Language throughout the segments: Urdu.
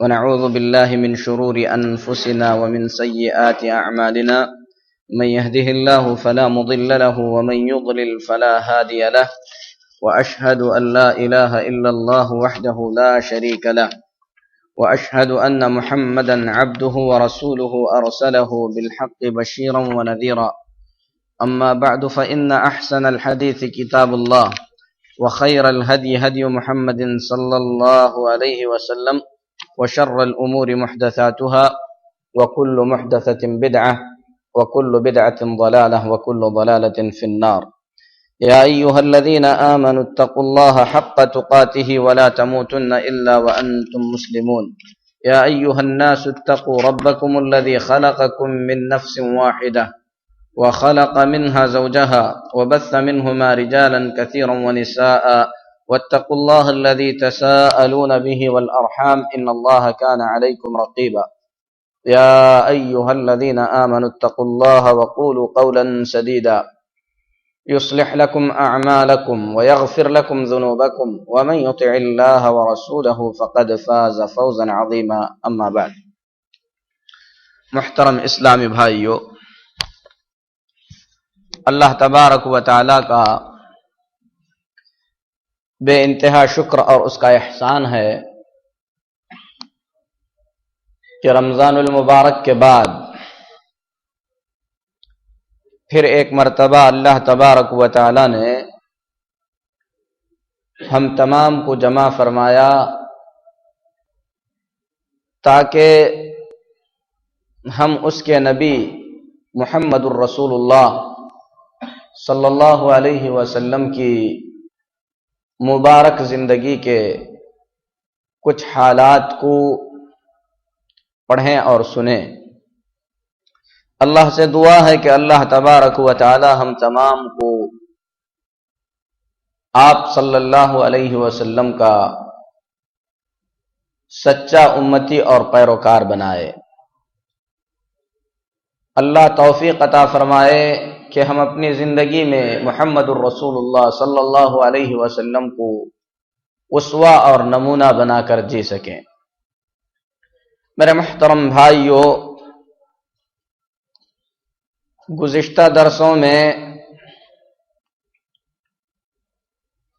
ونعوذ بالله من شرور أنفسنا ومن سيئات أعمالنا من يهده الله فلا مضل له ومن يضلل فلا هادي له وأشهد أن لا إله إلا الله وحده لا شريك له وأشهد أن محمدا عبده ورسوله أرسله بالحق بشيرا ونذيرا أما بعد فإن أحسن الحديث كتاب الله وخير الهدي هدي محمد صلى الله عليه وسلم وشر الأمور محدثاتها وكل محدثة بدعة وكل بدعة ضلالة وكل ضلالة في النار يا أيها الذين آمنوا اتقوا الله حق تقاته ولا تموتن إلا وأنتم مسلمون يا أيها الناس اتقوا ربكم الذي خلقكم من نفس واحدة وخلق منها زوجها وبث منهما رجالا كثيرا ونساء واتقوا الله الذي تساءلون به والأرحام إن الله كان عليكم رقيبا يا أيها الذين آمنوا اتقوا الله وقولوا قولا سديدا يصلح لكم أعمالكم ويغفر لكم ذنوبكم ومن يطع الله ورسوله فقد فاز فوزا عظيما أما بعد محترم اسلامی بھائیو، اللہ تبارک و تعالی کا بے انتہا شکر اور اس کا احسان ہے کہ رمضان المبارک کے بعد پھر ایک مرتبہ اللہ تبارک و تعالی نے ہم تمام کو جمع فرمایا تاکہ ہم اس کے نبی محمد الرسول اللہ صلی اللہ علیہ وسلم کی مبارک زندگی کے کچھ حالات کو پڑھیں اور سنیں۔ اللہ سے دعا ہے کہ اللہ تبارک و تعالی ہم تمام کو آپ صلی اللہ علیہ وسلم کا سچا امتی اور پیروکار بنائے۔ اللہ توفیق عطا فرمائے کہ ہم اپنی زندگی میں محمد الرسول اللہ صلی اللہ علیہ وسلم کو اسوہ اور نمونہ بنا کر جی سکیں۔ میرے محترم بھائیو، گزشتہ درسوں میں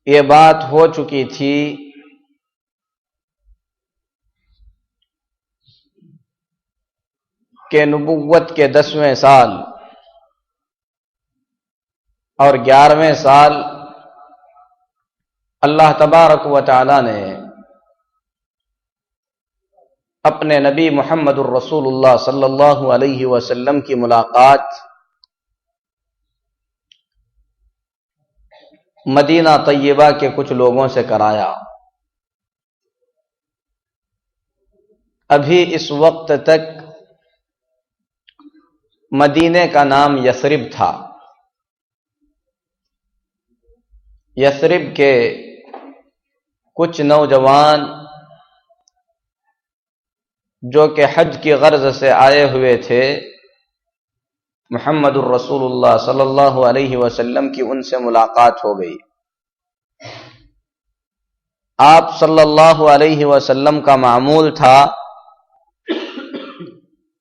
یہ بات ہو چکی تھی کہ نبوت کے 10ویں سال اور 11ویں سال اللہ تبارک و تعالی نے اپنے نبی محمد الرسول اللہ صلی اللہ علیہ وسلم کی ملاقات مدینہ طیبہ کے کچھ لوگوں سے کرایا۔ ابھی اس وقت تک مدینے کا نام یثرب تھا۔ یثرب کے کچھ نوجوان جو کہ حج کی غرض سے آئے ہوئے تھے، محمد الرسول اللہ صلی اللہ علیہ وسلم کی ان سے ملاقات ہو گئی۔ آپ صلی اللہ علیہ وسلم کا معمول تھا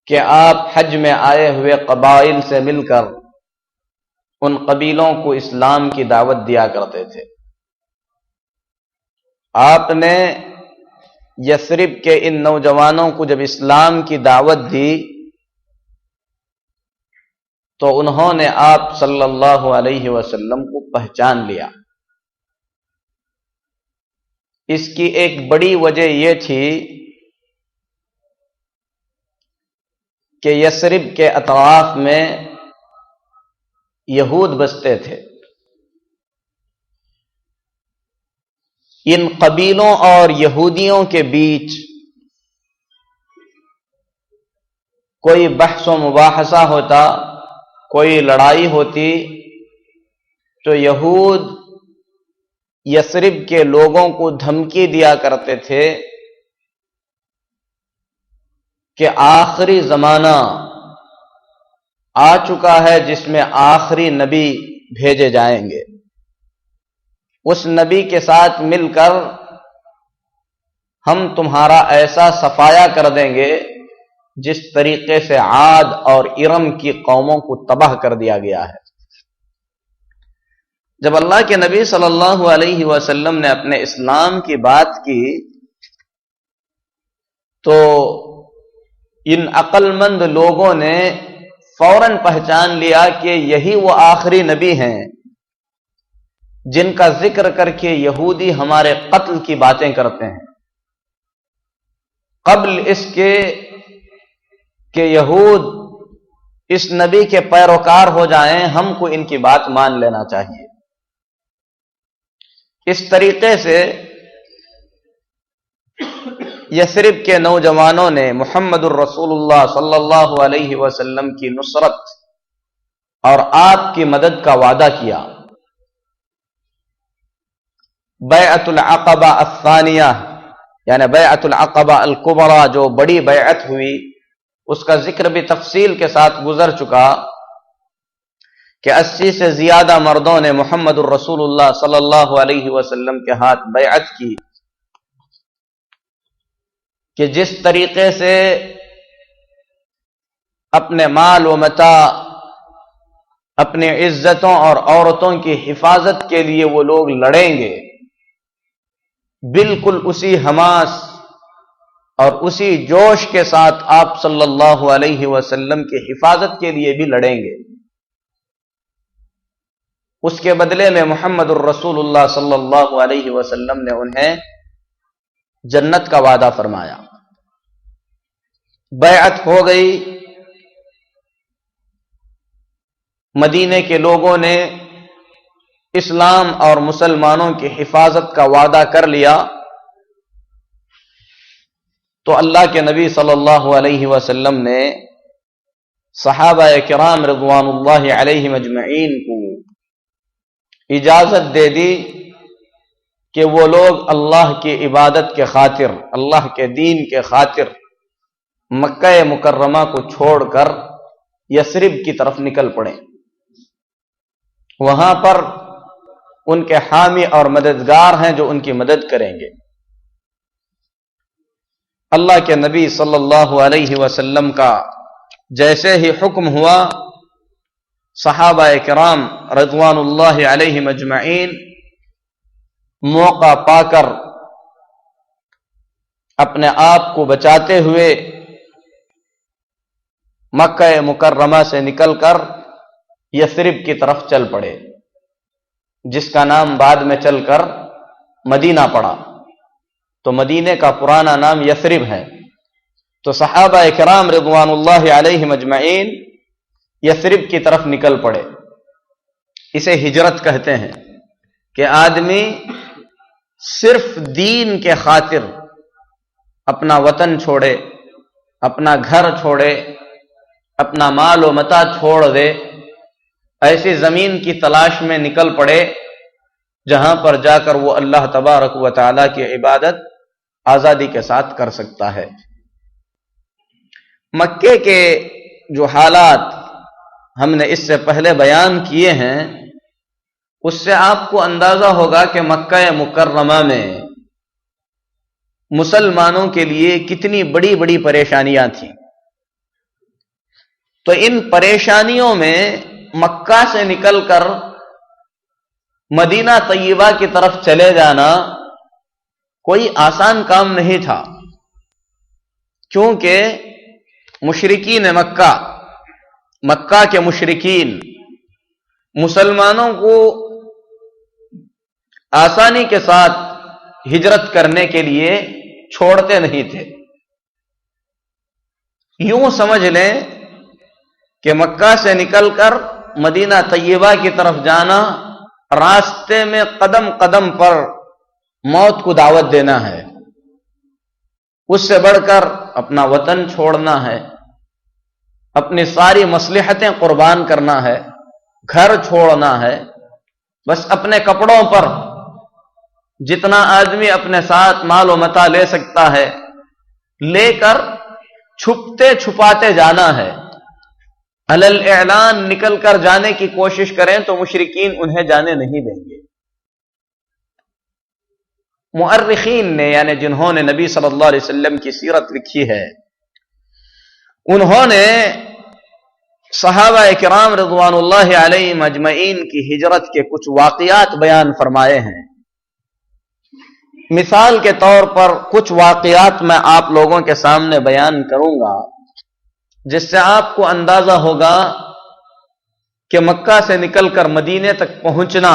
کہ آپ حج میں آئے ہوئے قبائل سے مل کر ان قبیلوں کو اسلام کی دعوت دیا کرتے تھے۔ آپ نے یثرب کے ان نوجوانوں کو جب اسلام کی دعوت دی تو انہوں نے آپ صلی اللہ علیہ وسلم کو پہچان لیا۔ اس کی ایک بڑی وجہ یہ تھی کہ یثرب کے اطراف میں یہود بستے تھے۔ ان قبیلوں اور یہودیوں کے بیچ کوئی بحث و مباحثہ ہوتا، کوئی لڑائی ہوتی تو یہود یثرب کے لوگوں کو دھمکی دیا کرتے تھے کہ آخری زمانہ آ چکا ہے جس میں آخری نبی بھیجے جائیں گے۔ اس نبی کے ساتھ مل کر ہم تمہارا ایسا صفایا کر دیں گے جس طریقے سے عاد اور ارم کی قوموں کو تباہ کر دیا گیا ہے۔ جب اللہ کے نبی صلی اللہ علیہ وسلم نے اپنے اسلام کی بات کی تو ان عقل مند لوگوں نے فوراً پہچان لیا کہ یہی وہ آخری نبی ہیں جن کا ذکر کر کے یہودی ہمارے قتل کی باتیں کرتے ہیں۔ قبل اس کے کہ یہود اس نبی کے پیروکار ہو جائیں ہم کو ان کی بات مان لینا چاہیے۔ اس طریقے سے یثرب کے نوجوانوں نے محمد الرسول اللہ صلی اللہ علیہ وسلم کی نصرت اور آپ کی مدد کا وعدہ کیا۔ بیعت العقبہ الثانیہ یعنی بیعت العقبہ الکبریٰ جو بڑی بیعت ہوئی، اس کا ذکر بھی تفصیل کے ساتھ گزر چکا کہ 80 سے زیادہ مردوں نے محمد الرسول اللہ صلی اللہ علیہ وسلم کے ہاتھ بیعت کی کہ جس طریقے سے اپنے مال و متاع، اپنی عزتوں اور عورتوں کی حفاظت کے لیے وہ لوگ لڑیں گے، بالکل اسی حماس اور اسی جوش کے ساتھ آپ صلی اللہ علیہ وسلم کی حفاظت کے لیے بھی لڑیں گے۔ اس کے بدلے میں محمد الرسول اللہ صلی اللہ علیہ وسلم نے انہیں جنت کا وعدہ فرمایا۔ بیعت ہو گئی، مدینے کے لوگوں نے اسلام اور مسلمانوں کی حفاظت کا وعدہ کر لیا، تو اللہ کے نبی صلی اللہ علیہ وسلم نے صحابہ کرام رضوان اللہ علیہم اجمعین کو اجازت دے دی کہ وہ لوگ اللہ کی عبادت کے خاطر، اللہ کے دین کے خاطر مکہ مکرمہ کو چھوڑ کر یثرب کی طرف نکل پڑے۔ وہاں پر ان کے حامی اور مددگار ہیں جو ان کی مدد کریں گے۔ اللہ کے نبی صلی اللہ علیہ وسلم کا جیسے ہی حکم ہوا، صحابہ کرام رضوان اللہ علیہم اجمعین موقع پا کر اپنے آپ کو بچاتے ہوئے مکہ مکرمہ سے نکل کر یثرب کی طرف چل پڑے، جس کا نام بعد میں چل کر مدینہ پڑا۔ تو مدینے کا پرانا نام یثرب ہے۔ تو صحابہ کرام رضوان اللہ علیہم اجمعین یثرب کی طرف نکل پڑے۔ اسے ہجرت کہتے ہیں کہ آدمی صرف دین کے خاطر اپنا وطن چھوڑے، اپنا گھر چھوڑے، اپنا مال و متاع چھوڑ دے، ایسی زمین کی تلاش میں نکل پڑے جہاں پر جا کر وہ اللہ تبارک و تعالی کی عبادت آزادی کے ساتھ کر سکتا ہے۔ مکے کے جو حالات ہم نے اس سے پہلے بیان کیے ہیں، اس سے آپ کو اندازہ ہوگا کہ مکہ مکرمہ میں مسلمانوں کے لیے کتنی بڑی بڑی پریشانیاں تھیں۔ تو ان پریشانیوں میں مکہ سے نکل کر مدینہ طیبہ کی طرف چلے جانا کوئی آسان کام نہیں تھا، کیونکہ مشرکین مکہ کے مشرکین مسلمانوں کو آسانی کے ساتھ ہجرت کرنے کے لیے چھوڑتے نہیں تھے۔ یوں سمجھ لیں کہ مکہ سے نکل کر مدینہ طیبہ کی طرف جانا، راستے میں قدم قدم پر موت کو دعوت دینا ہے، اس سے بڑھ کر اپنا وطن چھوڑنا ہے، اپنی ساری مصلحتیں قربان کرنا ہے، گھر چھوڑنا ہے، بس اپنے کپڑوں پر جتنا آدمی اپنے ساتھ مال و متاع لے سکتا ہے لے کر چھپتے چھپاتے جانا ہے۔ علل اعلان نکل کر جانے کی کوشش کریں تو مشرکین انہیں جانے نہیں دیں گے۔ مؤرخین نے یعنی جنہوں نے نبی صلی اللہ علیہ وسلم کی سیرت لکھی ہے، انہوں نے صحابہ کرام رضوان اللہ علیہم اجمعین کی ہجرت کے کچھ واقعات بیان فرمائے ہیں۔ مثال کے طور پر کچھ واقعات میں آپ لوگوں کے سامنے بیان کروں گا جس سے آپ کو اندازہ ہوگا کہ مکہ سے نکل کر مدینے تک پہنچنا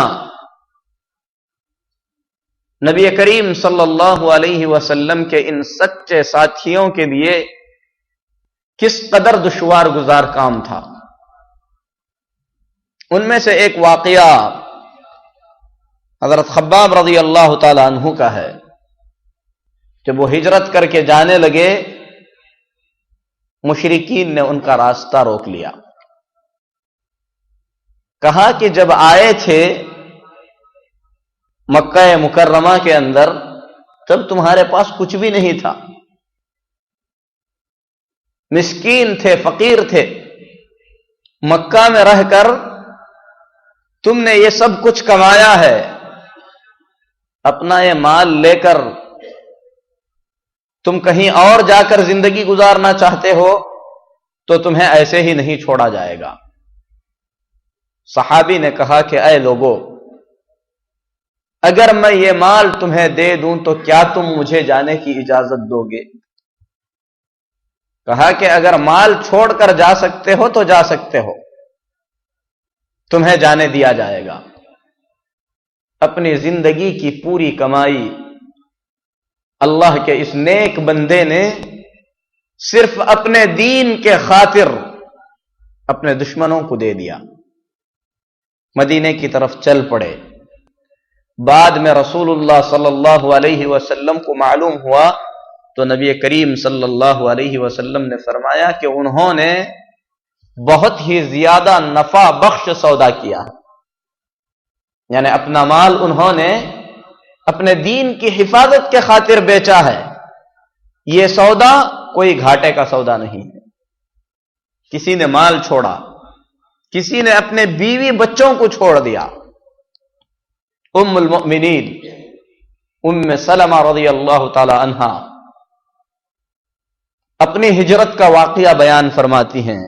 نبی کریم صلی اللہ علیہ وسلم کے ان سچے ساتھیوں کے لیے کس قدر دشوار گزار کام تھا۔ ان میں سے ایک واقعہ حضرت خباب رضی اللہ تعالی عنہ کا ہے۔ جب وہ ہجرت کر کے جانے لگے، مشرکین نے ان کا راستہ روک لیا، کہا کہ جب آئے تھے مکہ مکرمہ کے اندر تب تمہارے پاس کچھ بھی نہیں تھا، مسکین تھے، فقیر تھے، مکہ میں رہ کر تم نے یہ سب کچھ کمایا ہے، اپنا یہ مال لے کر تم کہیں اور جا کر زندگی گزارنا چاہتے ہو تو تمہیں ایسے ہی نہیں چھوڑا جائے گا۔ صحابی نے کہا کہ اے لوگو، اگر میں یہ مال تمہیں دے دوں تو کیا تم مجھے جانے کی اجازت دو گے؟ کہا کہ اگر مال چھوڑ کر جا سکتے ہو تو جا سکتے ہو، تمہیں جانے دیا جائے گا۔ اپنی زندگی کی پوری کمائی اللہ کے اس نیک بندے نے صرف اپنے دین کے خاطر اپنے دشمنوں کو دے دیا، مدینے کی طرف چل پڑے۔ بعد میں رسول اللہ صلی اللہ علیہ وسلم کو معلوم ہوا تو نبی کریم صلی اللہ علیہ وسلم نے فرمایا کہ انہوں نے بہت ہی زیادہ نفع بخش سودا کیا، یعنی اپنا مال انہوں نے اپنے دین کی حفاظت کے خاطر بیچا ہے۔ یہ سودا کوئی گھاٹے کا سودا نہیں ہے۔ کسی نے مال چھوڑا، کسی نے اپنے بیوی بچوں کو چھوڑ دیا۔ ام المؤمنین ام سلمہ رضی اللہ تعالی عنہا اپنی ہجرت کا واقعہ بیان فرماتی ہیں،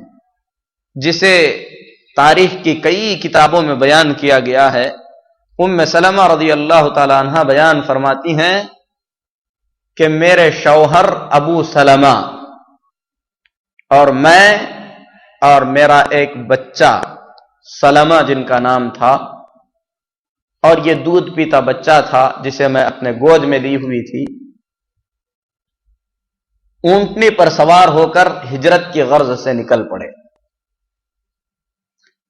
جسے تاریخ کی کئی کتابوں میں بیان کیا گیا ہے۔ ام سلمہ رضی اللہ تعالی عنہا بیان فرماتی ہیں کہ میرے شوہر ابو سلمہ اور میں اور میرا ایک بچہ سلمہ جن کا نام تھا، اور یہ دودھ پیتا بچہ تھا جسے میں اپنے گود میں لی ہوئی تھی، اونٹنی پر سوار ہو کر ہجرت کی غرض سے نکل پڑے۔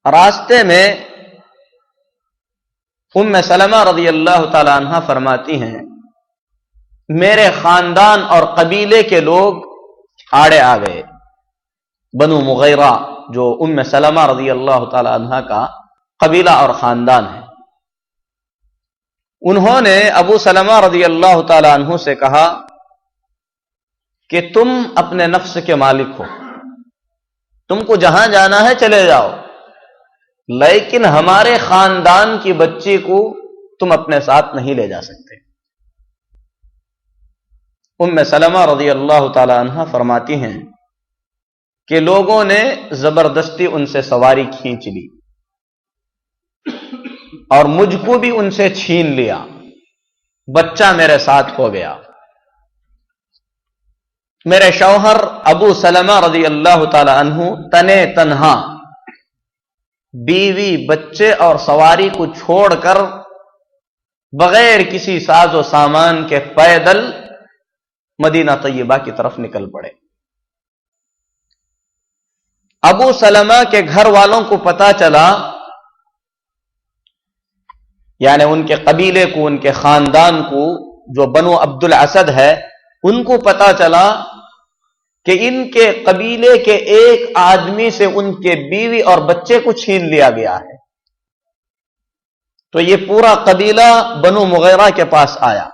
راستے میں ام سلمہ رضی اللہ تعالی عنہ فرماتی ہیں میرے خاندان اور قبیلے کے لوگ آڑے آ گئے۔ بنو مغیرہ جو ام سلمہ رضی اللہ تعالی عنہ کا قبیلہ اور خاندان ہے، انہوں نے ابو سلمہ رضی اللہ تعالی عنہ سے کہا کہ تم اپنے نفس کے مالک ہو، تم کو جہاں جانا ہے چلے جاؤ، لیکن ہمارے خاندان کی بچی کو تم اپنے ساتھ نہیں لے جا سکتے۔ ام سلمہ رضی اللہ تعالی عنہ فرماتی ہیں کہ لوگوں نے زبردستی ان سے سواری کھینچ لی اور مجھ کو بھی ان سے چھین لیا، بچہ میرے ساتھ ہو گیا۔ میرے شوہر ابو سلمہ رضی اللہ تعالی عنہ تنے تنہا بیوی بچے اور سواری کو چھوڑ کر بغیر کسی ساز و سامان کے پیدل مدینہ طیبہ کی طرف نکل پڑے۔ ابو سلمہ کے گھر والوں کو پتا چلا، یعنی ان کے قبیلے کو، ان کے خاندان کو، جو بنو عبد الاسد ہے، ان کو پتا چلا کہ ان کے قبیلے کے ایک آدمی سے ان کے بیوی اور بچے کو چھین لیا گیا ہے۔ تو یہ پورا قبیلہ بنو مغیرہ کے پاس آیا،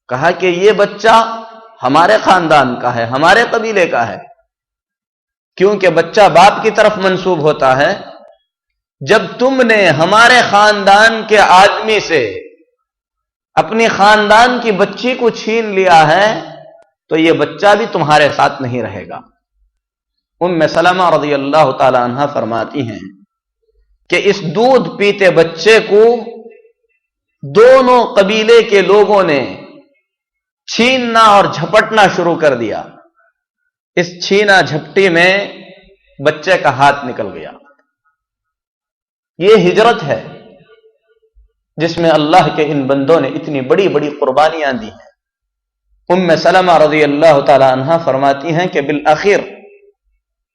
کہا کہ یہ بچہ ہمارے خاندان کا ہے، ہمارے قبیلے کا ہے، کیونکہ بچہ باپ کی طرف منسوب ہوتا ہے۔ جب تم نے ہمارے خاندان کے آدمی سے اپنی خاندان کی بچی کو چھین لیا ہے تو یہ بچہ بھی تمہارے ساتھ نہیں رہے گا۔ ام سلمہ رضی اللہ تعالی عنہ فرماتی ہیں کہ اس دودھ پیتے بچے کو دونوں قبیلے کے لوگوں نے چھیننا اور جھپٹنا شروع کر دیا۔ اس چھینا جھپٹی میں بچے کا ہاتھ نکل گیا۔ یہ ہجرت ہے جس میں اللہ کے ان بندوں نے اتنی بڑی بڑی قربانیاں دی ہیں۔ ام سلمہ رضی اللہ تعالی عنہ فرماتی ہیں کہ بالآخر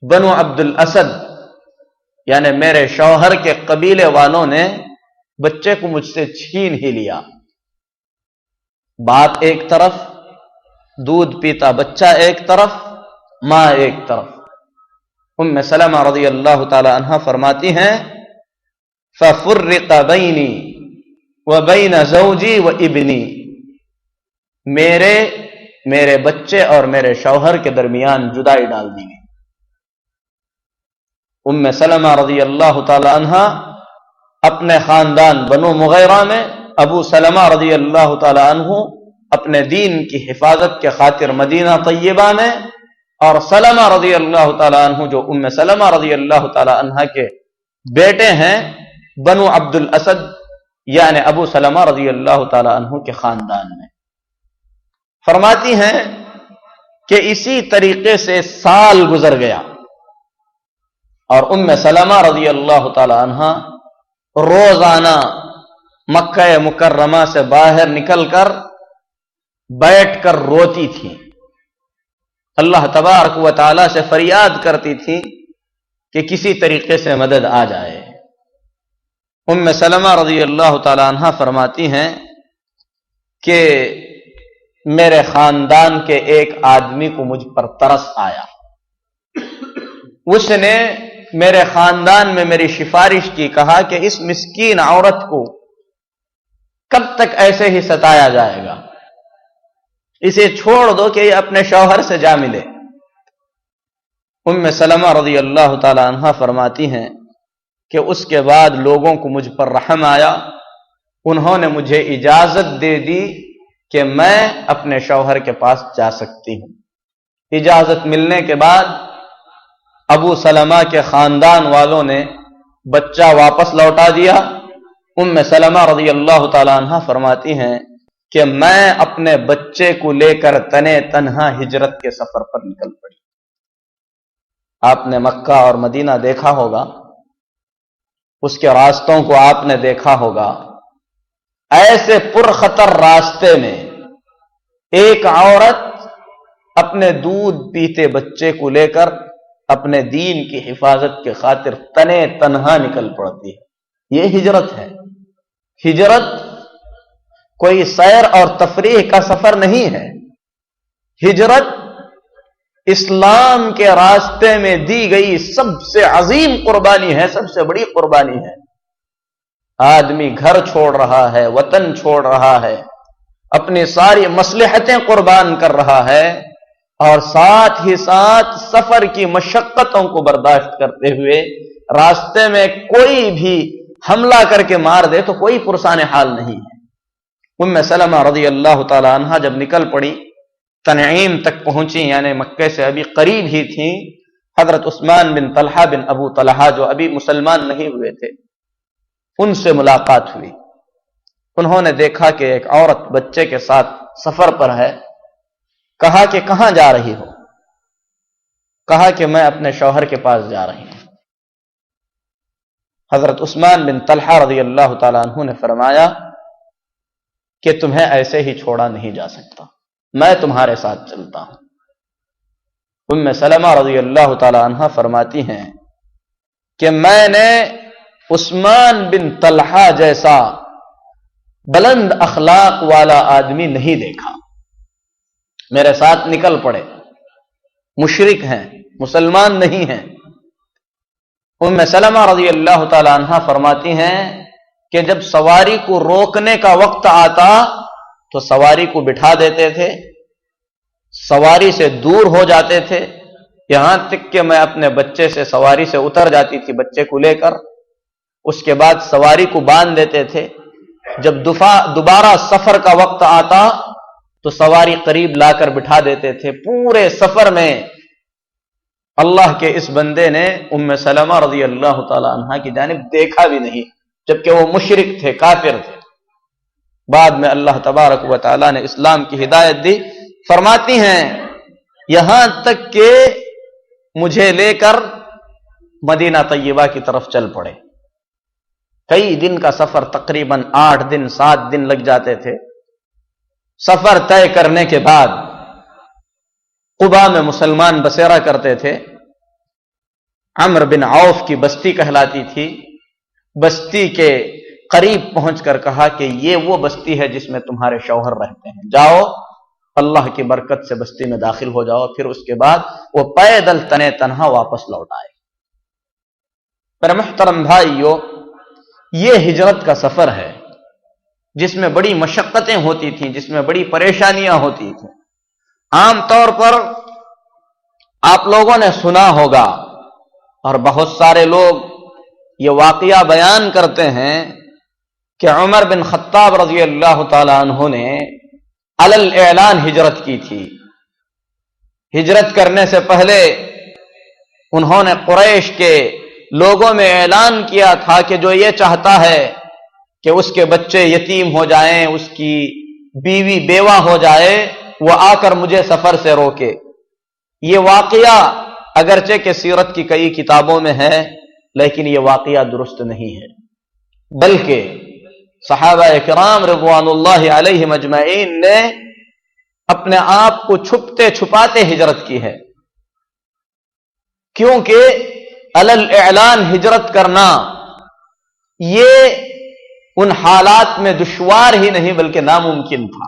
بنو عبد الاسد یعنی میرے شوہر کے قبیلے والوں نے بچے کو مجھ سے چھین ہی لیا۔ باپ ایک طرف، دودھ پیتا بچہ ایک طرف، ماں ایک طرف۔ ام سلمہ رضی اللہ تعالی عنہ فرماتی ہیں فَفُرِّقَ بَيْنِي وَبَيْنَ زَوْجِي وَإِبْنِي، میرے بچے اور میرے شوہر کے درمیان جدائی ڈال دی گئی۔ ام سلمہ رضی اللہ تعالی عنہ اپنے خاندان بنو مغیرہ میں، ابو سلمہ رضی اللہ تعالی عنہ اپنے دین کی حفاظت کے خاطر مدینہ طیبہ میں، اور سلمہ رضی اللہ تعالی عنہ جو ام سلمہ رضی اللہ تعالی عنہ کے بیٹے ہیں بنو عبد الاسد یعنی ابو سلمہ رضی اللہ تعالی عنہ کے خاندان میں۔ فرماتی ہیں کہ اسی طریقے سے سال گزر گیا اور ام سلمہ رضی اللہ تعالی عنہ روزانہ مکہ مکرمہ سے باہر نکل کر بیٹھ کر روتی تھی، اللہ تبارک و تعالی سے فریاد کرتی تھی کہ کسی طریقے سے مدد آ جائے۔ ام سلمہ رضی اللہ تعالی عنہ فرماتی ہیں کہ میرے خاندان کے ایک آدمی کو مجھ پر ترس آیا، اس نے میرے خاندان میں میری سفارش کی، کہا کہ اس مسکین عورت کو کب تک ایسے ہی ستایا جائے گا، اسے چھوڑ دو کہ یہ اپنے شوہر سے جا ملے۔ ام سلمہ رضی اللہ تعالی عنہ فرماتی ہیں کہ اس کے بعد لوگوں کو مجھ پر رحم آیا، انہوں نے مجھے اجازت دے دی کہ میں اپنے شوہر کے پاس جا سکتی ہوں۔ اجازت ملنے کے بعد ابو سلمہ کے خاندان والوں نے بچہ واپس لوٹا دیا۔ ام سلمہ رضی اللہ تعالی عنہ فرماتی ہیں کہ میں اپنے بچے کو لے کر تنہا ہجرت کے سفر پر نکل پڑی۔ آپ نے مکہ اور مدینہ دیکھا ہوگا، اس کے راستوں کو آپ نے دیکھا ہوگا، ایسے پرخطر راستے میں ایک عورت اپنے دودھ پیتے بچے کو لے کر اپنے دین کی حفاظت کے خاطر تنہا نکل پڑتی ہے۔ یہ ہجرت ہے۔ ہجرت کوئی سیر اور تفریح کا سفر نہیں ہے، ہجرت اسلام کے راستے میں دی گئی سب سے عظیم قربانی ہے، سب سے بڑی قربانی ہے۔ آدمی گھر چھوڑ رہا ہے، وطن چھوڑ رہا ہے، اپنی ساری مصلحتیں قربان کر رہا ہے، اور ساتھ ہی ساتھ سفر کی مشقتوں کو برداشت کرتے ہوئے راستے میں کوئی بھی حملہ کر کے مار دے تو کوئی پرسان حال نہیں ہے۔ ام سلمہ رضی اللہ تعالی عنہ جب نکل پڑی، تنعیم تک پہنچی، یعنی مکے سے ابھی قریب ہی تھیں، حضرت عثمان بن طلحہ بن ابو طلحہ جو ابھی مسلمان نہیں ہوئے تھے، ان سے ملاقات ہوئی۔ انہوں نے دیکھا کہ ایک عورت بچے کے ساتھ سفر پر ہے، کہا کہ کہاں جا رہی ہو؟ کہا کہ میں اپنے شوہر کے پاس جا رہی ہوں۔ حضرت عثمان بن طلحہ رضی اللہ تعالیٰ عنہ نے فرمایا کہ تمہیں ایسے ہی چھوڑا نہیں جا سکتا، میں تمہارے ساتھ چلتا ہوں۔ ام سلمہ رضی اللہ تعالیٰ عنہ فرماتی ہیں کہ میں نے عثمان بن طلحہ جیسا بلند اخلاق والا آدمی نہیں دیکھا، میرے ساتھ نکل پڑے، مشرک ہیں، مسلمان نہیں ہیں۔ ام سلمہ رضی اللہ تعالی عنہ فرماتی ہیں کہ جب سواری کو روکنے کا وقت آتا تو سواری کو بٹھا دیتے تھے، سواری سے دور ہو جاتے تھے، یہاں تک کہ میں اپنے بچے سے سواری سے اتر جاتی تھی بچے کو لے کر، اس کے بعد سواری کو باندھ دیتے تھے، جب دوبارہ سفر کا وقت آتا تو سواری قریب لا کر بٹھا دیتے تھے. پورے سفر میں اللہ کے اس بندے نے ام سلمہ رضی اللہ تعالی عنہا کی جانب دیکھا بھی نہیں، جبکہ وہ مشرک تھے، کافر تھے. بعد میں اللہ تبارک و تعالی نے اسلام کی ہدایت دی. فرماتی ہیں یہاں تک کہ مجھے لے کر مدینہ طیبہ کی طرف چل پڑے. کئی دن کا سفر، تقریباً 8 دن 7 دن لگ جاتے تھے. سفر طے کرنے کے بعد قباء میں مسلمان بسیرا کرتے تھے. عمرو بن عوف کی بستی کہلاتی تھی. بستی کے قریب پہنچ کر کہا کہ یہ وہ بستی ہے جس میں تمہارے شوہر رہتے ہیں، جاؤ اللہ کی برکت سے بستی میں داخل ہو جاؤ. پھر اس کے بعد وہ پیدل تنے تنہا واپس لوٹ آئے. پر محترم بھائیو، یہ ہجرت کا سفر ہے جس میں بڑی مشقتیں ہوتی تھیں، جس میں بڑی پریشانیاں ہوتی تھیں. عام طور پر آپ لوگوں نے سنا ہوگا اور بہت سارے لوگ یہ واقعہ بیان کرتے ہیں کہ عمر بن خطاب رضی اللہ تعالی عنہ نے علی الاعلان ہجرت کی تھی. ہجرت کرنے سے پہلے انہوں نے قریش کے لوگوں میں اعلان کیا تھا کہ جو یہ چاہتا ہے کہ اس کے بچے یتیم ہو جائیں، اس کی بیوی بیوہ ہو جائے، وہ آ کر مجھے سفر سے روکے. یہ واقعہ اگرچہ کہ سیرت کی کئی کتابوں میں ہے، لیکن یہ واقعہ درست نہیں ہے، بلکہ صحابہ کرام رضوان اللہ علیہم اجمعین نے اپنے آپ کو چھپتے چھپاتے ہجرت کی ہے. کیونکہ علی الاعلان ہجرت کرنا یہ ان حالات میں دشوار ہی نہیں بلکہ ناممکن تھا.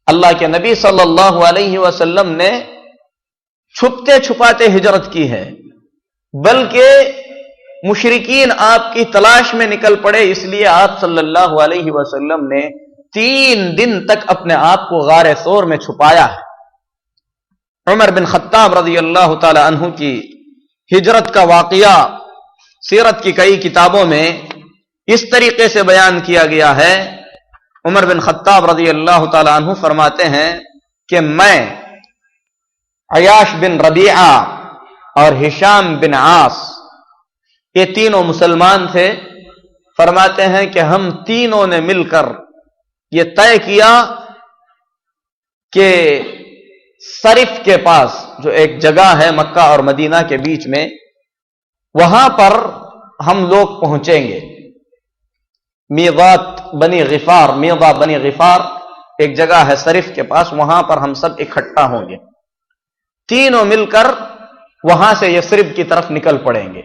اللہ کے نبی صلی اللہ علیہ وسلم نے چھپتے چھپاتے ہجرت کی ہے، بلکہ مشرکین آپ کی تلاش میں نکل پڑے. اس لیے آپ صلی اللہ علیہ وسلم نے 3 دن تک اپنے آپ کو غار ثور میں چھپایا ہے. عمر بن خطاب رضی اللہ تعالی عنہ کی ہجرت کا واقعہ سیرت کی کئی کتابوں میں اس طریقے سے بیان کیا گیا ہے. عمر بن خطاب رضی اللہ تعالی عنہ فرماتے ہیں کہ میں، عیاش بن ربیعہ اور ہشام بن عاص، یہ تینوں مسلمان تھے. فرماتے ہیں کہ ہم تینوں نے مل کر یہ طے کیا کہ صرف کے پاس جو ایک جگہ ہے مکہ اور مدینہ کے بیچ میں، وہاں پر ہم لوگ پہنچیں گے. میضات بنی غفار ایک جگہ ہے صرف کے پاس، وہاں پر ہم سب اکٹھا ہوں گے. تینوں مل کر وہاں سے یثرب کی طرف نکل پڑیں گے.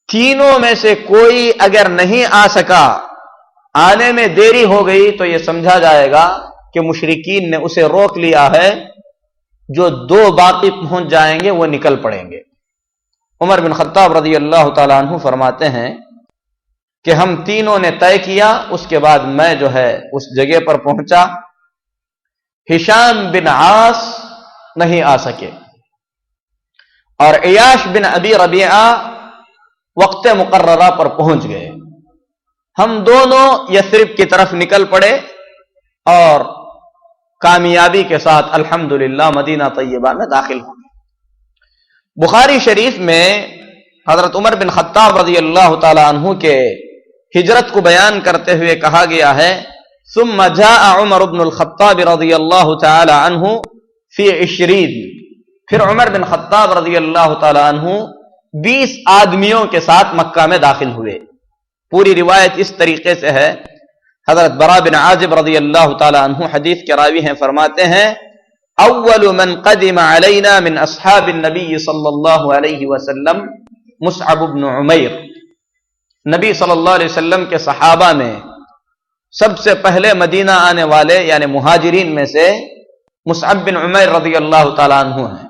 تینوں میں سے کوئی اگر نہیں آ سکا، آنے میں دیری ہو گئی، تو یہ سمجھا جائے گا کہ مشرکین نے اسے روک لیا ہے. جو 2 باقی پہنچ جائیں گے وہ نکل پڑیں گے. عمر بن خطاب رضی اللہ تعالی عنہ فرماتے ہیں کہ ہم تینوں نے طے کیا. اس کے بعد میں جو ہے اس جگہ پر پہنچا. ہشام بن عاص نہیں آ سکے اور عیاش بن ابی ربیعہ وقت مقررہ پر پہنچ گئے. ہم دونوں یثرب کی طرف نکل پڑے اور کامیابی کے ساتھ الحمدللہ مدینہ طیبہ میں داخل ہو گئے. بخاری شریف میں حضرت عمر بن خطاب رضی اللہ تعالی عنہ کے ہجرت کو بیان کرتے ہوئے کہا گیا ہے ثم جاء عمر بن الخطاب رضی اللہ تعالی عنہ فی 20. پھر عمر بن خطاب رضی اللہ تعالی عنہ 20 آدمیوں کے ساتھ مکہ میں داخل ہوئے. پوری روایت اس طریقے سے ہے. حضرت برا بن عازب رضی اللہ تعالی عنہ حدیث کے راوی ہیں، فرماتے ہیں اول من قدم علینا من اصحاب النبی صلی اللہ علیہ وسلم مصعب بن عمیر. نبی صلی اللہ علیہ وسلم کے صحابہ میں سب سے پہلے مدینہ آنے والے یعنی مہاجرین میں سے مصعب بن عمیر رضی اللہ تعالیٰ عنہ ہیں.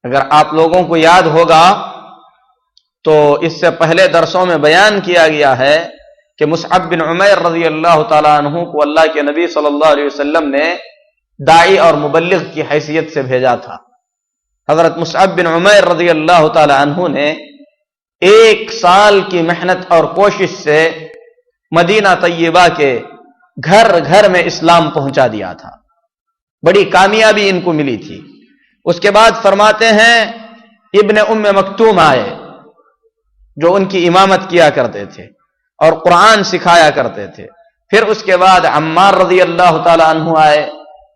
اگر آپ لوگوں کو یاد ہوگا تو اس سے پہلے درسوں میں بیان کیا گیا ہے کہ مصعب بن عمیر رضی اللہ تعالیٰ عنہ کو اللہ کے نبی صلی اللہ علیہ وسلم نے داعی اور مبلغ کی حیثیت سے بھیجا تھا. حضرت مصعب بن عمیر رضی اللہ تعالیٰ عنہ نے 1 سال کی محنت اور کوشش سے مدینہ طیبہ کے گھر گھر میں اسلام پہنچا دیا تھا. بڑی کامیابی ان کو ملی تھی. اس کے بعد فرماتے ہیں ابن ام مکتوم آئے جو ان کی امامت کیا کرتے تھے اور قرآن سکھایا کرتے تھے. پھر اس کے بعد عمار رضی اللہ تعالی عنہ آئے،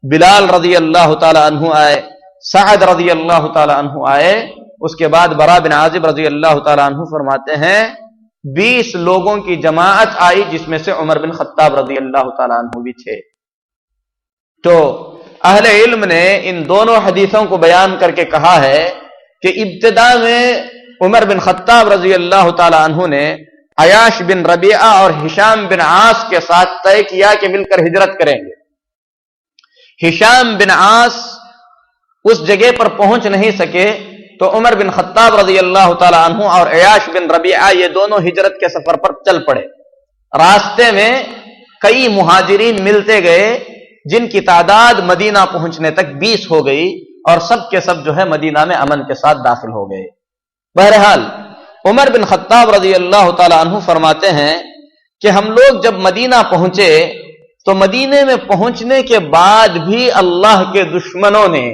بلال رضی اللہ تعالی عنہ آئے، سعد رضی اللہ تعالی عنہ آئے. اس کے بعد برا بن عازب رضی اللہ تعالی عنہ فرماتے ہیں 20 لوگوں کی جماعت آئی جس میں سے عمر بن خطاب رضی اللہ تعالی عنہ بھی تھے. تو اہل علم نے ان دونوں حدیثوں کو بیان کر کے کہا ہے کہ ابتدا میں عمر بن خطاب رضی اللہ تعالی عنہ نے عیاش بن ربیعہ اور ہشام بن عاص کے ساتھ طے کیا کہ مل کر ہجرت کریں گے. ہشام بن عاص اس جگہ پر پہنچ نہیں سکے تو عمر بن خطاب رضی اللہ تعالی عنہ اور عیاش بن ربیعہ یہ دونوں ہجرت کے سفر پر چل پڑے. راستے میں کئی مہاجرین ملتے گئے جن کی تعداد مدینہ پہنچنے تک 20 ہو گئی اور سب کے سب جو ہے مدینہ میں امن کے ساتھ داخل ہو گئے. بہرحال عمر بن خطاب رضی اللہ تعالی عنہ فرماتے ہیں کہ ہم لوگ جب مدینہ پہنچے تو مدینے میں پہنچنے کے بعد بھی اللہ کے دشمنوں نے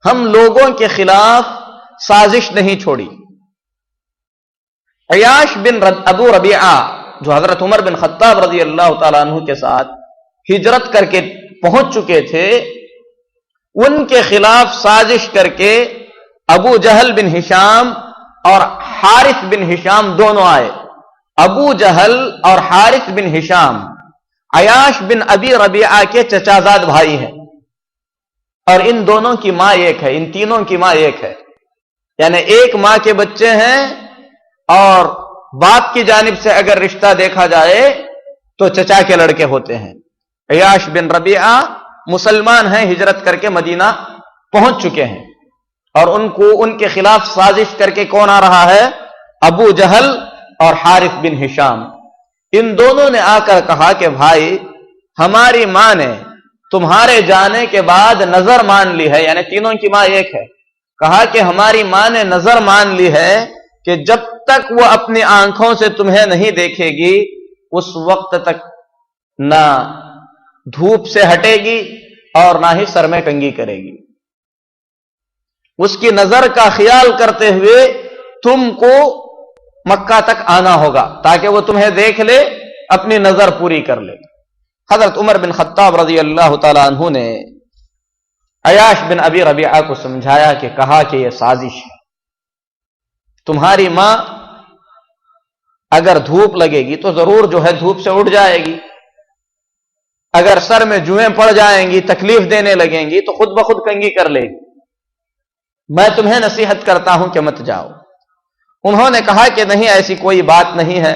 ہم لوگوں کے خلاف سازش نہیں چھوڑی. عیاش بن ابو ربیعہ جو حضرت عمر بن خطاب رضی اللہ تعالیٰ عنہ کے ساتھ ہجرت کر کے پہنچ چکے تھے، ان کے خلاف سازش کر کے ابو جہل بن ہشام اور حارث بن ہشام دونوں آئے. ابو جہل اور حارث بن ہشام عیاش بن ابی ربیعہ کے چچازاد بھائی ہیں اور ان دونوں کی ماں ایک ہے، ان تینوں کی ماں ایک ہے، یعنی ایک ماں کے بچے ہیں. اور باپ کی جانب سے اگر رشتہ دیکھا جائے تو چچا کے لڑکے ہوتے ہیں. عیاش بن ربیعہ مسلمان ہیں، ہجرت کر کے مدینہ پہنچ چکے ہیں اور ان کے خلاف سازش کر کے کون آ رہا ہے؟ ابو جہل اور حارث بن ہشام. ان دونوں نے آ کر کہا کہ بھائی ہماری ماں نے تمہارے جانے کے بعد نظر مان لی ہے، یعنی تینوں کی ماں ایک ہے، کہا کہ ہماری ماں نے نظر مان لی ہے کہ جب تک وہ اپنی آنکھوں سے تمہیں نہیں دیکھے گی اس وقت تک نہ دھوپ سے ہٹے گی اور نہ ہی سر میں کنگھی کرے گی. اس کی نظر کا خیال کرتے ہوئے تم کو مکہ تک آنا ہوگا تاکہ وہ تمہیں دیکھ لے، اپنی نظر پوری کر لے. حضرت عمر بن خطاب رضی اللہ تعالی عنہ نے عیاش بن ابی ربیعہ کو سمجھایا کہ کہا کہ یہ سازش ہے، تمہاری ماں اگر دھوپ لگے گی تو ضرور جو ہے دھوپ سے اٹھ جائے گی، اگر سر میں جوئیں پڑ جائیں گی، تکلیف دینے لگیں گی تو خود بخود کنگھی کر لے گی. میں تمہیں نصیحت کرتا ہوں کہ مت جاؤ. انہوں نے کہا کہ نہیں، ایسی کوئی بات نہیں ہے،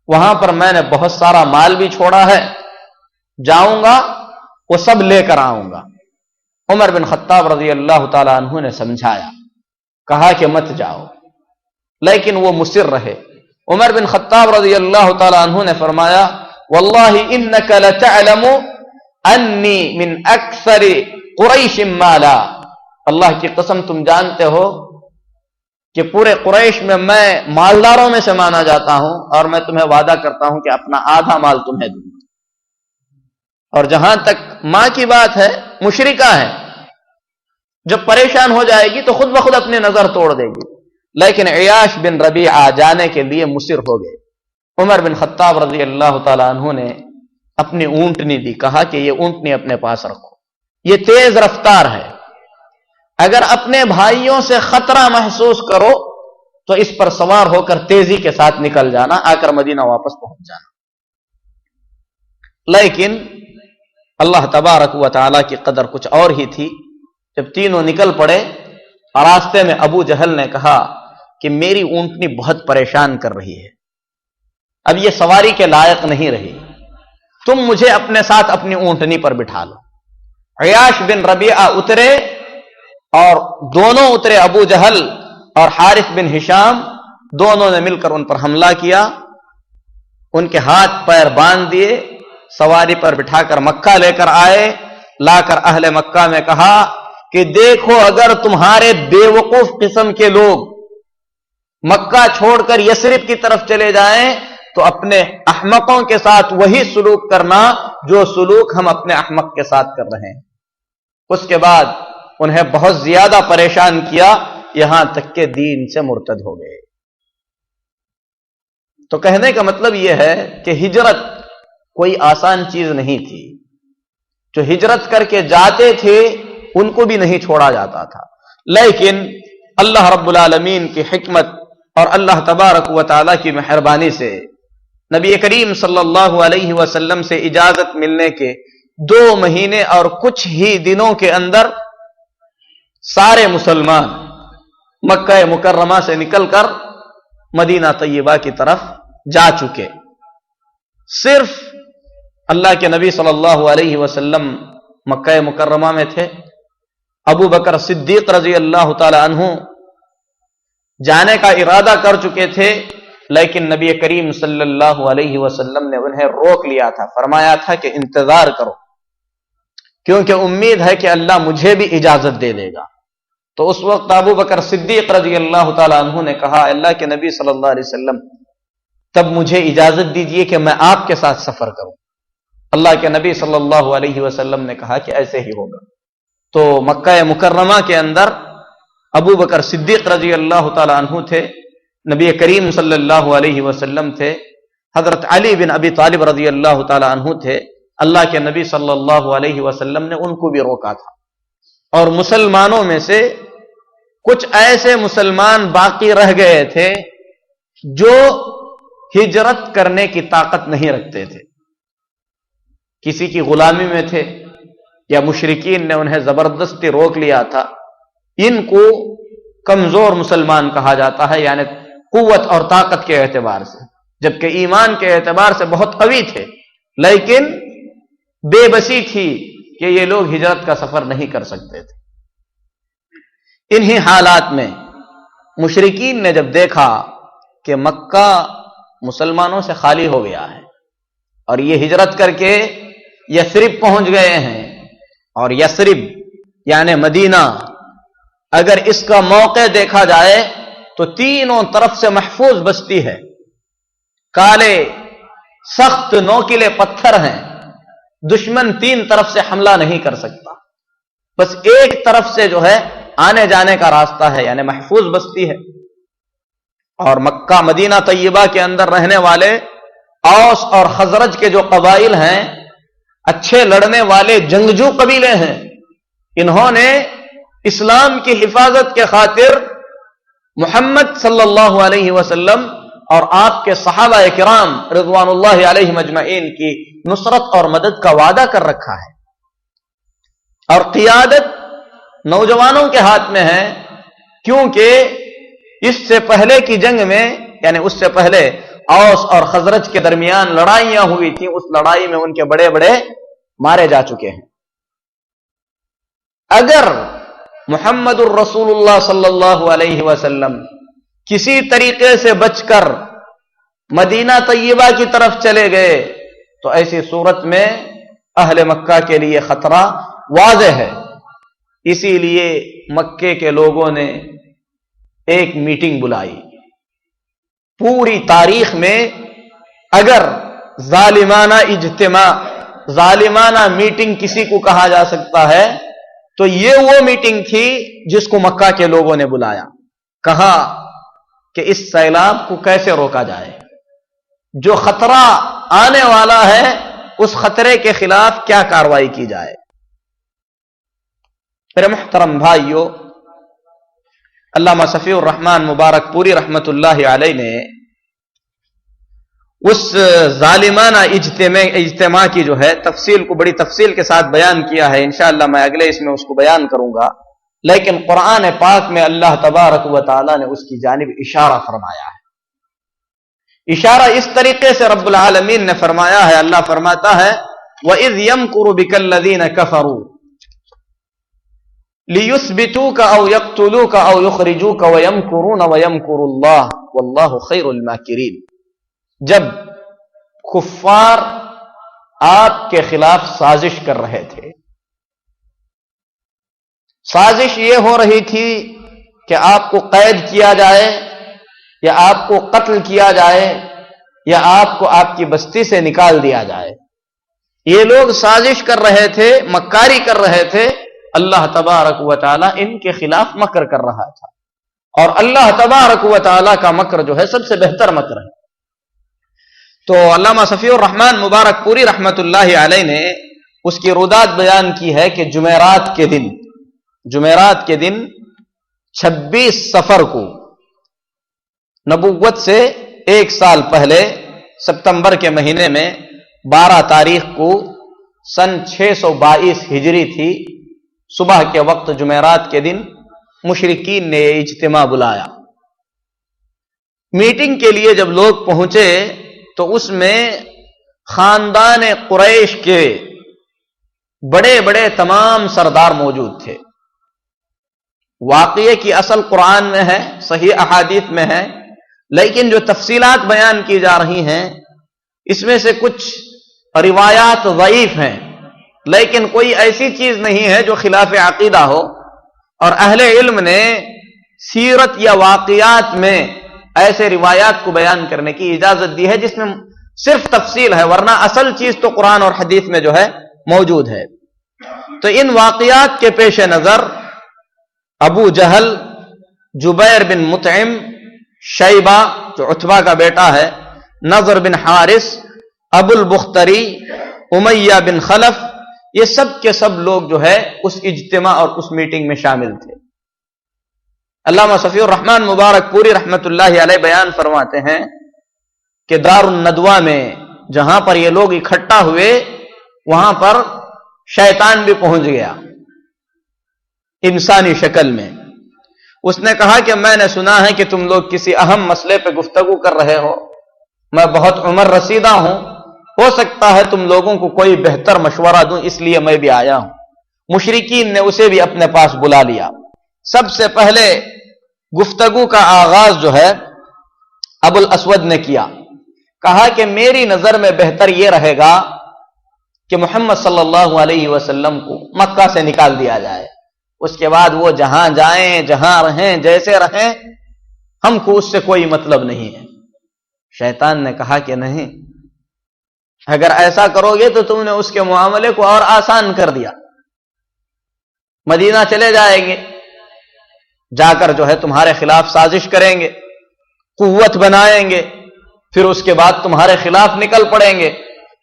وہاں پر میں نے بہت سارا مال بھی چھوڑا ہے، جاؤں گا وہ سب لے کر آؤں گا. عمر بن خطاب رضی اللہ تعالی عنہ نے سمجھایا، کہا کہ مت جاؤ، لیکن وہ مصر رہے. عمر بن خطاب رضی اللہ تعالی عنہ نے فرمایا واللہ انک لتعلم انی من اکثر قریش مالا، اللہ کی قسم تم جانتے ہو کہ پورے قریش میں مالداروں میں سے مانا جاتا ہوں اور میں تمہیں وعدہ کرتا ہوں کہ اپنا آدھا مال تمہیں دوں گا. اور جہاں تک ماں کی بات ہے، مشرکہ ہے، جب پریشان ہو جائے گی تو خود بخود اپنی نظر توڑ دے گی. لیکن عیاش بن ربیعہ جانے کے لیے مصر ہو گئے. عمر بن خطاب رضی اللہ تعالی عنہ نے اپنی اونٹنی دی، کہا کہ یہ اونٹنی اپنے پاس رکھو، یہ تیز رفتار ہے، اگر اپنے بھائیوں سے خطرہ محسوس کرو تو اس پر سوار ہو کر تیزی کے ساتھ نکل جانا، آ کر مدینہ واپس پہنچ جانا. لیکن اللہ تبارک و تعالی کی قدر کچھ اور ہی تھی. جب تینوں نکل پڑے، راستے میں ابو جہل نے کہا کہ میری اونٹنی بہت پریشان کر رہی ہے، اب یہ سواری کے لائق نہیں رہی، تم مجھے اپنے ساتھ اپنی اونٹنی پر بٹھا لو. عیاش بن ربیعہ اترے اور دونوں اترے، ابو جہل اور حارث بن ہشام دونوں نے مل کر ان پر حملہ کیا، ان کے ہاتھ پیر باندھ دیے، سواری پر بٹھا کر مکہ لے کر آئے. لا کر اہل مکہ میں کہا کہ دیکھو اگر تمہارے بے وقوف قسم کے لوگ مکہ چھوڑ کر یثرب کی طرف چلے جائیں تو اپنے احمقوں کے ساتھ وہی سلوک کرنا جو سلوک ہم اپنے احمق کے ساتھ کر رہے ہیں۔ اس کے بعد انہیں بہت زیادہ پریشان کیا، یہاں تک کہ دین سے مرتد ہو گئے۔ تو کہنے کا مطلب یہ ہے کہ ہجرت کوئی آسان چیز نہیں تھی۔ جو ہجرت کر کے جاتے تھے ان کو بھی نہیں چھوڑا جاتا تھا، لیکن اللہ رب العالمین کی حکمت اور اللہ تبارک و تعالی کی مہربانی سے نبی کریم صلی اللہ علیہ وسلم سے اجازت ملنے کے 2 مہینے اور کچھ ہی دنوں کے اندر سارے مسلمان مکہ مکرمہ سے نکل کر مدینہ طیبہ کی طرف جا چکے۔ صرف اللہ کے نبی صلی اللہ علیہ وسلم مکہ مکرمہ میں تھے۔ ابو بکر صدیق رضی اللہ تعالی عنہ جانے کا ارادہ کر چکے تھے، لیکن نبی کریم صلی اللہ علیہ وسلم نے انہیں روک لیا تھا، فرمایا تھا کہ انتظار کرو، کیونکہ امید ہے کہ اللہ مجھے بھی اجازت دے دے گا۔ تو اس وقت ابو بکر صدیق رضی اللہ تعالی عنہ نے کہا، اللہ کے نبی صلی اللہ علیہ وسلم تب مجھے اجازت دیجئے کہ میں آپ کے ساتھ سفر کروں۔ اللہ کے نبی صلی اللہ علیہ وسلم نے کہا کہ ایسے ہی ہوگا۔ تو مکہ مکرمہ کے اندر ابو بکر صدیق رضی اللہ تعالی عنہ تھے، نبی کریم صلی اللہ علیہ وسلم تھے، حضرت علی بن ابی طالب رضی اللہ تعالی عنہ تھے۔ اللہ کے نبی صلی اللہ علیہ وسلم نے ان کو بھی روکا تھا، اور مسلمانوں میں سے کچھ ایسے مسلمان باقی رہ گئے تھے جو ہجرت کرنے کی طاقت نہیں رکھتے تھے، کسی کی غلامی میں تھے یا مشرکین نے انہیں زبردستی روک لیا تھا۔ ان کو کمزور مسلمان کہا جاتا ہے، یعنی قوت اور طاقت کے اعتبار سے، جبکہ ایمان کے اعتبار سے بہت قوی تھے، لیکن بے بسی تھی کہ یہ لوگ ہجرت کا سفر نہیں کر سکتے تھے۔ انہی حالات میں مشرکین نے جب دیکھا کہ مکہ مسلمانوں سے خالی ہو گیا ہے اور یہ ہجرت کر کے یثرب پہنچ گئے ہیں، اور یثرب یعنی مدینہ اگر اس کا موقع دیکھا جائے تو تینوں طرف سے محفوظ بستی ہے، کالے سخت نوکیلے پتھر ہیں، دشمن 3 طرف سے حملہ نہیں کر سکتا، بس ایک طرف سے جو ہے آنے جانے کا راستہ ہے، یعنی محفوظ بستی ہے۔ اور مکہ مدینہ طیبہ کے اندر رہنے والے اوس اور خزرج کے جو قبائل ہیں، اچھے لڑنے والے جنگجو قبیلے ہیں، انہوں نے اسلام کی حفاظت کے خاطر محمد صلی اللہ علیہ وسلم اور آپ کے صحابہ کرام رضوان اللہ علیہم اجمعین کی نصرت اور مدد کا وعدہ کر رکھا ہے، اور قیادت نوجوانوں کے ہاتھ میں ہے، کیونکہ اس سے پہلے کی جنگ میں، یعنی اس سے پہلے اوس اور خزرج کے درمیان لڑائیاں ہوئی تھیں، اس لڑائی میں ان کے بڑے بڑے مارے جا چکے ہیں۔ اگر محمد الرسول اللہ صلی اللہ علیہ وسلم کسی طریقے سے بچ کر مدینہ طیبہ کی طرف چلے گئے تو ایسی صورت میں اہل مکہ کے لیے خطرہ واضح ہے۔ اسی لیے مکے کے لوگوں نے ایک میٹنگ بلائی۔ پوری تاریخ میں اگر ظالمانہ اجتماع، ظالمانہ میٹنگ کسی کو کہا جا سکتا ہے تو یہ وہ میٹنگ تھی جس کو مکہ کے لوگوں نے بلایا، کہا کہ اس سیلاب کو کیسے روکا جائے، جو خطرہ آنے والا ہے اس خطرے کے خلاف کیا کارروائی کی جائے۔ میرے محترم بھائیو، علامہ صفی الرحمن مبارک پوری رحمت اللہ علیہ نے اس ظالمانہ اجتماع کی جو ہے تفصیل کو بڑی تفصیل کے ساتھ بیان کیا ہے، انشاءاللہ میں اگلے اس میں اس کو بیان کروں گا، لیکن قرآن پاک میں اللہ تبارک و تعالی نے اس کی جانب اشارہ فرمایا ہے۔ اشارہ اس طریقے سے رب العالمین نے فرمایا ہے، اللہ فرماتا ہے وَإِذْ يَمْكُرُ بِكَ الَّذِينَ كَفَرُوا لِيُثْبِتُوكَ أَوْ يَقْتُلُوكَ أَوْ يُخْرِجُوكَ وَيَمْكُرُونَ وَيَمْكُرُ اللَّهُ وَاللَّهُ خَيْرُ الْمَاكِرِينَ۔ جب کفار آپ کے خلاف سازش کر رہے تھے، سازش یہ ہو رہی تھی کہ آپ کو قید کیا جائے یا آپ کو قتل کیا جائے یا آپ کو آپ کی بستی سے نکال دیا جائے۔ یہ لوگ سازش کر رہے تھے، مکاری کر رہے تھے، اللہ تبارک و تعالی ان کے خلاف مکر کر رہا تھا، اور اللہ تبارک و تعالی کا مکر جو ہے سب سے بہتر مکر ہے۔ تو علامہ صفی الرحمن مبارک پوری رحمت اللہ علیہ نے اس کی رودات بیان کی ہے کہ جمعرات کے دن 26 صفر کو نبوت سے 1 سال پہلے ستمبر کے مہینے میں 12 تاریخ کو سن 622 ہجری تھی، صبح کے وقت جمعرات کے دن مشرکین نے یہ اجتماع بلایا۔ میٹنگ کے لیے جب لوگ پہنچے تو اس میں خاندان قریش کے بڑے بڑے تمام سردار موجود تھے۔ واقعے کی اصل قرآن میں ہے، صحیح احادیث میں ہے، لیکن جو تفصیلات بیان کی جا رہی ہیں اس میں سے کچھ روایات ضعیف ہیں، لیکن کوئی ایسی چیز نہیں ہے جو خلاف عقیدہ ہو، اور اہل علم نے سیرت یا واقعات میں ایسے روایات کو بیان کرنے کی اجازت دی ہے جس میں صرف تفصیل ہے، ورنہ اصل چیز تو قرآن اور حدیث میں جو ہے موجود ہے۔ تو ان واقعات کے پیش نظر ابو جہل، جبیر بن مطعم، شیبہ جو عتبہ کا بیٹا ہے، نضر بن حارث، ابو البختری، امیہ بن خلف، یہ سب کے سب لوگ جو ہے اس اجتماع اور اس میٹنگ میں شامل تھے۔ علامہ صفی الرحمن مبارک پوری رحمت اللہ علیہ بیان فرماتے ہیں کہ دار الندوہ میں جہاں پر یہ لوگ اکٹھا ہوئے وہاں پر شیطان بھی پہنچ گیا انسانی شکل میں۔ اس نے کہا کہ میں نے سنا ہے کہ تم لوگ کسی اہم مسئلے پہ گفتگو کر رہے ہو، میں بہت عمر رسیدہ ہوں، ہو سکتا ہے تم لوگوں کو کوئی بہتر مشورہ دوں، اس لیے میں بھی آیا ہوں۔ مشرکین نے اسے بھی اپنے پاس بلا لیا۔ سب سے پہلے گفتگو کا آغاز جو ہے ابو الاسود نے کیا، کہا کہ میری نظر میں بہتر یہ رہے گا کہ محمد صلی اللہ علیہ وسلم کو مکہ سے نکال دیا جائے، اس کے بعد وہ جہاں جائیں، جہاں رہیں، جیسے رہیں، ہم کو اس سے کوئی مطلب نہیں ہے۔ شیطان نے کہا کہ نہیں، اگر ایسا کرو گے تو تم نے اس کے معاملے کو اور آسان کر دیا۔ مدینہ چلے جائیں گے، جا کر جو ہے تمہارے خلاف سازش کریں گے، قوت بنائیں گے، پھر اس کے بعد تمہارے خلاف نکل پڑیں گے،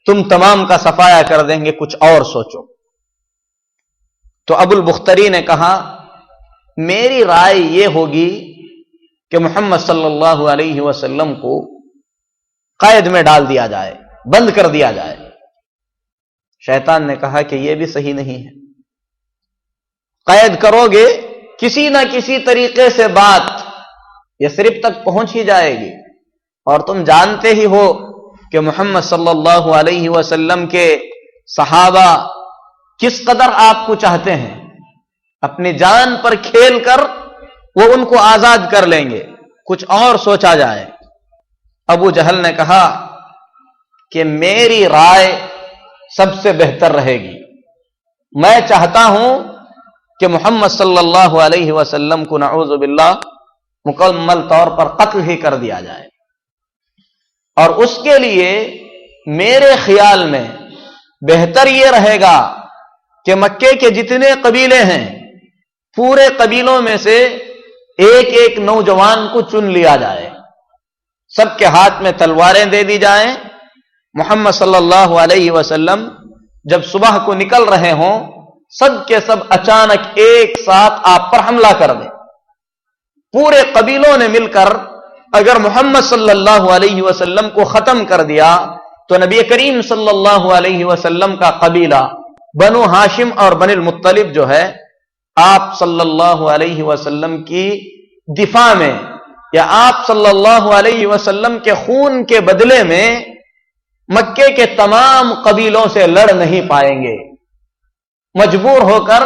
تم تمام کا صفایا کر دیں گے، کچھ اور سوچو۔ تو ابو البختری نے کہا میری رائے یہ ہوگی کہ محمد صلی اللہ علیہ وسلم کو قید میں ڈال دیا جائے، بند کر دیا جائے۔ شیطان نے کہا کہ یہ بھی صحیح نہیں ہے، قید کرو گے کسی نہ کسی طریقے سے بات یثرب تک پہنچ ہی جائے گی، اور تم جانتے ہی ہو کہ محمد صلی اللہ علیہ وسلم کے صحابہ کس قدر آپ کو چاہتے ہیں، اپنی جان پر کھیل کر وہ ان کو آزاد کر لیں گے، کچھ اور سوچا جائے۔ ابو جہل نے کہا کہ میری رائے سب سے بہتر رہے گی، میں چاہتا ہوں کہ محمد صلی اللہ علیہ وسلم کو نعوذ باللہ مکمل طور پر قتل ہی کر دیا جائے، اور اس کے لیے میرے خیال میں بہتر یہ رہے گا کہ مکے کے جتنے قبیلے ہیں پورے قبیلوں میں سے ایک ایک نوجوان کو چن لیا جائے، سب کے ہاتھ میں تلواریں دے دی جائیں، محمد صلی اللہ علیہ وسلم جب صبح کو نکل رہے ہوں سب کے سب اچانک ایک ساتھ آپ پر حملہ کر دیں۔ پورے قبیلوں نے مل کر اگر محمد صلی اللہ علیہ وسلم کو ختم کر دیا تو نبی کریم صلی اللہ علیہ وسلم کا قبیلہ بنو ہاشم اور بنی المطلب جو ہے آپ صلی اللہ علیہ وسلم کی دفاع میں یا آپ صلی اللہ علیہ وسلم کے خون کے بدلے میں مکے کے تمام قبیلوں سے لڑ نہیں پائیں گے، مجبور ہو کر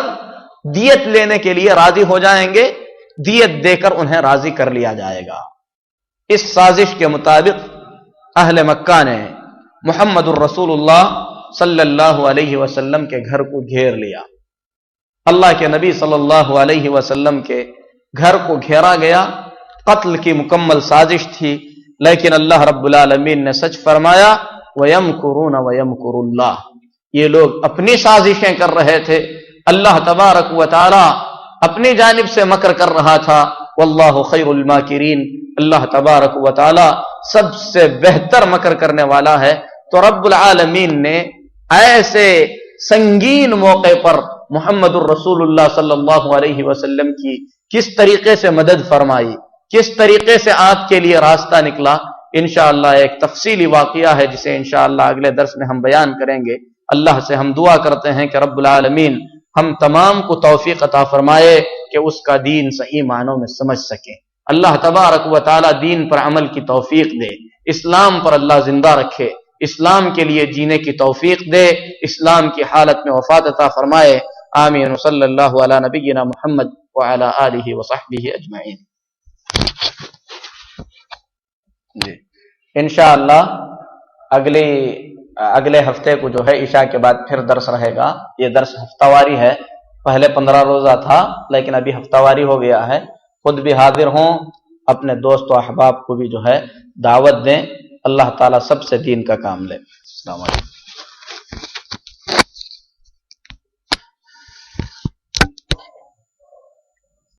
دیت لینے کے لیے راضی ہو جائیں گے، دیت دے کر انہیں راضی کر لیا جائے گا۔ اس سازش کے مطابق اہل مکہ نے محمد الرسول اللہ صلی اللہ علیہ وسلم کے گھر کو گھیر لیا۔ اللہ کے نبی صلی اللہ علیہ وسلم کے گھر کو گھیرا گیا، قتل کی مکمل سازش تھی، لیکن اللہ رب العالمین نے سچ فرمایا وَيَمْكُرُونَ وَيَمْكُرُ اللَّهُ، یہ لوگ اپنی سازشیں کر رہے تھے، اللہ تبارک و تعالی اپنی جانب سے مکر کر رہا تھا، واللہ خیر الماکرین، اللہ تبارک و تعالی سب سے بہتر مکر کرنے والا ہے۔ تو رب العالمین نے ایسے سنگین موقع پر محمد الرسول اللہ صلی اللہ علیہ وسلم کی کس طریقے سے مدد فرمائی، کس طریقے سے آپ کے لیے راستہ نکلا، انشاءاللہ ایک تفصیلی واقعہ ہے جسے انشاءاللہ اگلے درس میں ہم بیان کریں گے۔ اللہ سے ہم دعا کرتے ہیں کہ رب العالمین ہم تمام کو توفیق عطا فرمائے کہ اس کا دین صحیح معنوں میں سمجھ سکیں۔ اللہ تبارک و تعالی دین پر عمل کی توفیق دے، اسلام پر اللہ زندہ رکھے، اسلام کے لیے جینے کی توفیق دے، اسلام کی حالت میں وفات عطا فرمائے۔ آمین صلی اللہ علی نبینا محمد وعلی آلہ وصحبہ اجمعین۔ جی انشاءاللہ اگلے ہفتے کو جو ہے عشاء کے بعد پھر درس رہے گا۔ یہ درس ہفتہ واری ہے، پہلے 15 روزہ تھا لیکن ابھی ہفتہ واری ہو گیا ہے۔ خود بھی حاضر ہوں، اپنے دوست و احباب کو بھی جو ہے دعوت دیں۔ اللہ تعالیٰ سب سے دین کا کام لے۔ السلام علیکم۔